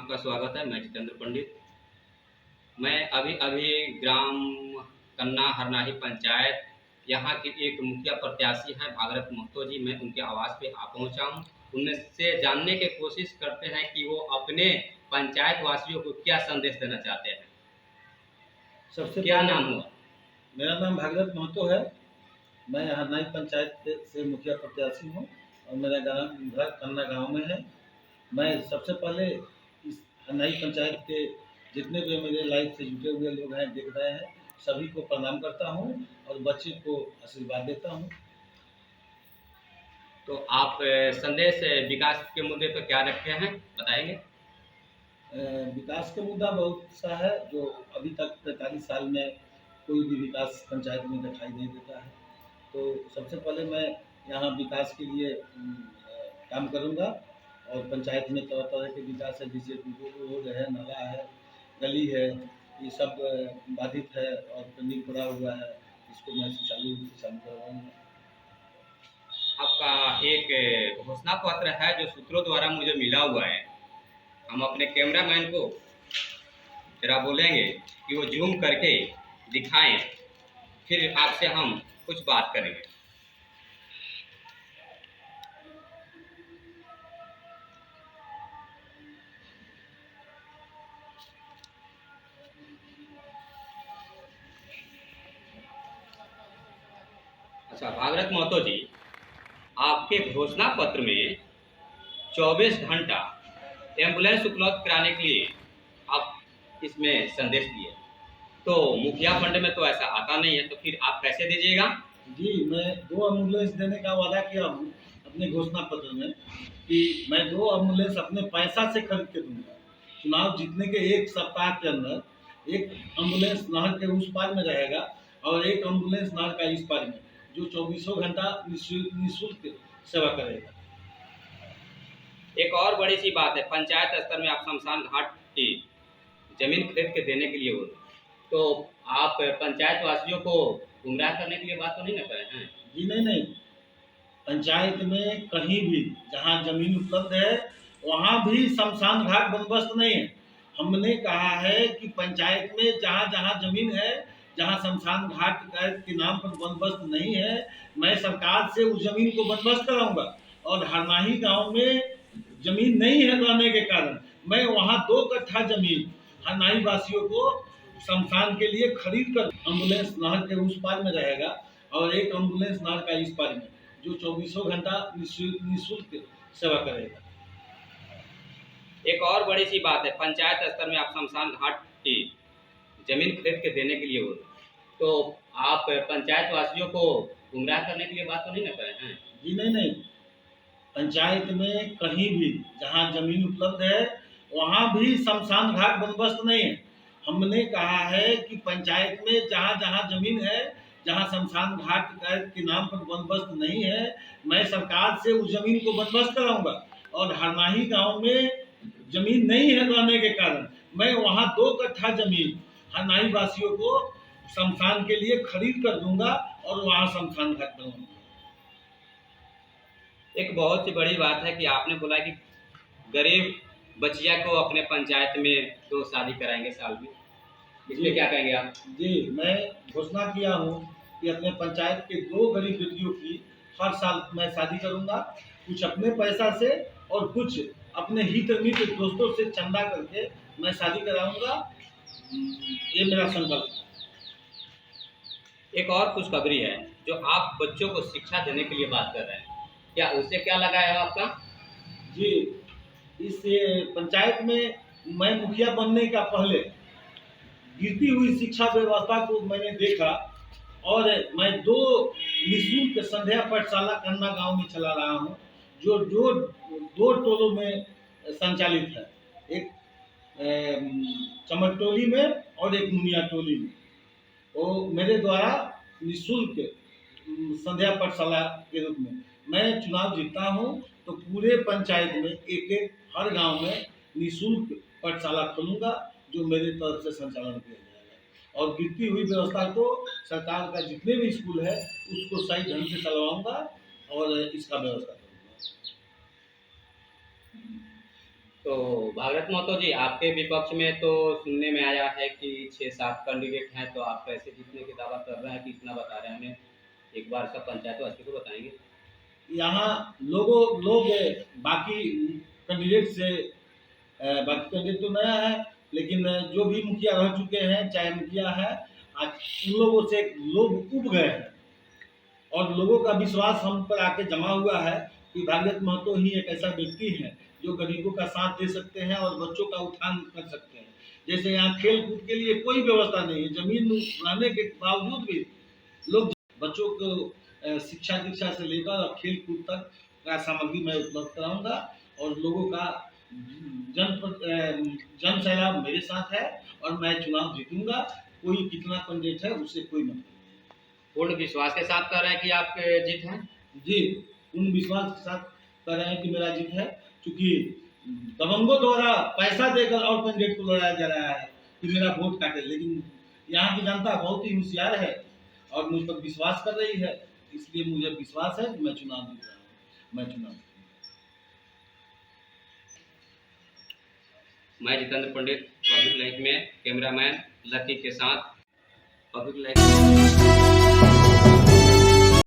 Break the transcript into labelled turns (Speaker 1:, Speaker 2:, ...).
Speaker 1: आपका स्वागत है। मैं जितेंद्र पंडित। मैं अभी अभी ग्राम कन्ना हरनाही पंचायत यहाँ की एक मुखिया प्रत्याशी हैं भागरत महतो जी। मैं उनके आवास पे आ पहुँचा हूँ। उनसे जानने की कोशिश करते हैं कि वो अपने पंचायत वासियों को क्या संदेश देना चाहते हैं।
Speaker 2: सबसे
Speaker 1: क्या
Speaker 2: पहले
Speaker 1: नाम हुआ?
Speaker 2: मेरा नाम भागरत महतो है। मैं हरनाही पंचायत से मुखिया प्रत्याशी हूँ और मेरा घर कन्ना गांव में है। मैं सबसे पहले इस हरनाही पंचायत के जितने भी मेरे लाइफ से जुटे हुए लोग हैं, देख रहे हैं, सभी को प्रणाम करता हूँ और बच्चे को आशीर्वाद देता हूँ।
Speaker 1: तो आप संदेश विकास के मुद्दे पर क्या रखते हैं, बताएंगे?
Speaker 2: विकास का मुद्दा बहुत सा है, जो अभी तक 45 साल में कोई भी विकास पंचायत में दिखाई नहीं देता है। तो सबसे पहले मैं यहाँ विकास के लिए काम करूँगा और पंचायत में तरह तरह के विकास है, जैसे रोड है, नाला है, गली है, ये सब बाधित है और पेंडिंग पड़ा हुआ है। इसको मैं सुचारू रूप से चालू करवाऊँगा।
Speaker 1: आपका एक घोषणा पत्र है जो सूत्रों द्वारा मुझे मिला हुआ है। हम अपने कैमरामैन को जरा बोलेंगे कि वो जूम करके दिखाएं, फिर आपसे हम कुछ बात करेंगे। अच्छा भागरत महतो जी, आपके घोषणा पत्र में 24 घंटा एम्बुलेंस उपलब्ध कराने के लिए आप इसमें संदेश दिए। तो मुखिया फंड में तो ऐसा आता नहीं है, तो फिर आप कैसे दीजिएगा?
Speaker 2: जी, मैं 2 एम्बुलेंस देने का वादा किया हूँ अपने घोषणा पत्र में कि मैं 2 एम्बुलेंस अपने पैसा से खरीद के दूंगा। चुनाव जीतने के 1 सप्ताह के अंदर एक एम्बुलेंस नहर के उस पार में रहेगा और एक एम्बुलेंस नहर का इस पार में, जो 24 घंटा निःशुल्क सेवा करेगा।
Speaker 1: एक और बड़ी सी बात है, पंचायत स्तर में आप शमशान घाट की जमीन खरीद के देने के लिए बोले, तो आप पंचायत वासियों को गुमराह करने के लिए बात तो नहीं ना कर रहे हैं?
Speaker 2: जी नहीं, पंचायत में कहीं भी जहाँ जमीन उपलब्ध है वहाँ भी शमशान घाट बंदोबस्त नहीं है। हमने कहा है कि पंचायत में जहाँ जहाँ जमीन है, जहाँ शमशान घाट के नाम पर बंदोबस्त नहीं है, मैं सरकार से उस जमीन को बंदोबस्त कराऊंगा। और हरनाही गांव में जमीन नहीं है रहने के कारण मैं वहाँ 2 कट्ठा जमीन हरनाही वासियों को शमशान के लिए खरीद कर, एम्बुलेंस नहर के उस पार में रहेगा और एक एम्बुलेंस नहर का इस पार में, जो 24 घंटा निःशुल्क सेवा करेगा।
Speaker 1: एक और बड़ी सी बात है, पंचायत स्तर में आप शमशान घाट की जमीन खरीद के देने के लिए बोले, तो आप पंचायत वासियों को गुमराह करने के लिए बात तो नहीं ना कर रहे हैं?
Speaker 2: जी नहीं, पंचायत में कहीं भी जहाँ जमीन उपलब्ध है वहाँ भी शमशान घाट बंदोबस्त नहीं है। हमने कहा है कि पंचायत में जहाँ जहाँ जमीन है, जहाँ शमशान घाट के नाम पर बंदोबस्त नहीं है, मैं सरकार से उस जमीन को बंदोबस्त कराऊंगा। और हरनाही गांव में जमीन नहीं है रहने के कारण मैं वहाँ 2 कट्ठा जमीन हरनाही वासियों को शमशान के लिए खरीद कर दूंगा और वहाँ शमशान घाट बनाऊंगा।
Speaker 1: एक बहुत सी बड़ी बात है कि आपने बोला कि गरीब बचिया को अपने पंचायत में 2 शादी कराएंगे साल में। इस पे क्या कहेंगे आप?
Speaker 2: जी, मैं घोषणा किया हूँ कि अपने पंचायत के 2 गरीब बेटियों की हर साल मैं शादी करूँगा, कुछ अपने पैसा से और कुछ अपने हित मित्र दोस्तों से चंदा करके मैं शादी कराऊँगा। ये मेरा संकल्प है।
Speaker 1: एक और खुशखबरी है, जो आप बच्चों को शिक्षा देने के लिए बात कर रहे हैं, क्या उससे क्या लगा है आपका?
Speaker 2: जी, इस पंचायत में मैं मुखिया बनने का पहले गिरती हुई शिक्षा व्यवस्था को मैंने देखा और मैं 2 निःशुल्क संध्या पाठशाला कन्ना गांव में चला रहा हूं, जो 2 टोलों में संचालित है, एक चमटोली में और एक मुनिया टोली में। वो मेरे द्वारा निःशुल्क संध्या पाठशाला के रूप में मैं चुनाव जीतता हूं, तो पूरे पंचायत में एक हर गांव में निःशुल्क पाठशाला खोलूंगा, जो मेरे तरफ से संचालन किया जाएगा। और गिरती हुई व्यवस्था को, सरकार का जितने भी स्कूल है उसको सही ढंग से चलवाऊंगा और इसका व्यवस्था करूँगा।
Speaker 1: तो तो भागवत महतो जी, आपके विपक्ष में तो सुनने में आया है कि 6-7 कैंडिडेट हैं, तो आप कैसे जीतने की दावा कर रहे हैं कि इतना बता रहे हैं हमें? एक बार सब पंचायतवासी को बताएंगे।
Speaker 2: यहाँ लोग बाकी कैंडिडेट से बाकी कैंडिडेट तो नया है, लेकिन जो भी मुखिया रह चुके हैं, चाहे मुखिया है, आज उन लोगों से लोग उब गए हैं और लोगों का विश्वास हम पर आके जमा हुआ है कि भागवत महतो ही एक ऐसा व्यक्ति है जो गरीबों का साथ दे सकते हैं और बच्चों का उत्थान कर सकते हैं। जैसे यहाँ खेल कूद के लिए कोई व्यवस्था नहीं है, जमीन रहने के बावजूद भी लोग बच्चों को शिक्षा दीक्षा से लेकर और खेल कूद तक का सामग्री मैं उपलब्ध कराऊंगा और लोगों का जन सैलाब मेरे साथ है और मैं चुनाव जीतूंगा। कोई कितना कैंडिडेट है उससे कोई मतलब नहीं।
Speaker 1: पूर्ण विश्वास के साथ कह रहे हैं कि आप जीत हैं?
Speaker 2: जी, उन विश्वास के साथ कह रहे हैं कि मेरा जीत है, क्योंकि दबंगों द्वारा पैसा देकर और कैंडिडेट को लड़ाया जा रहा है कि मेरा वोट काटे, लेकिन यहाँ की जनता बहुत ही होशियार है और मुझ पर विश्वास कर रही है, इसलिए मुझे विश्वास है कि मैं चुनाव जीत रहा हूँ। मैं चुनाव
Speaker 1: मैं जितेंद्र पंडित, पब्लिक लाइफ में कैमरामैन लकी के साथ, पब्लिक लाइफ।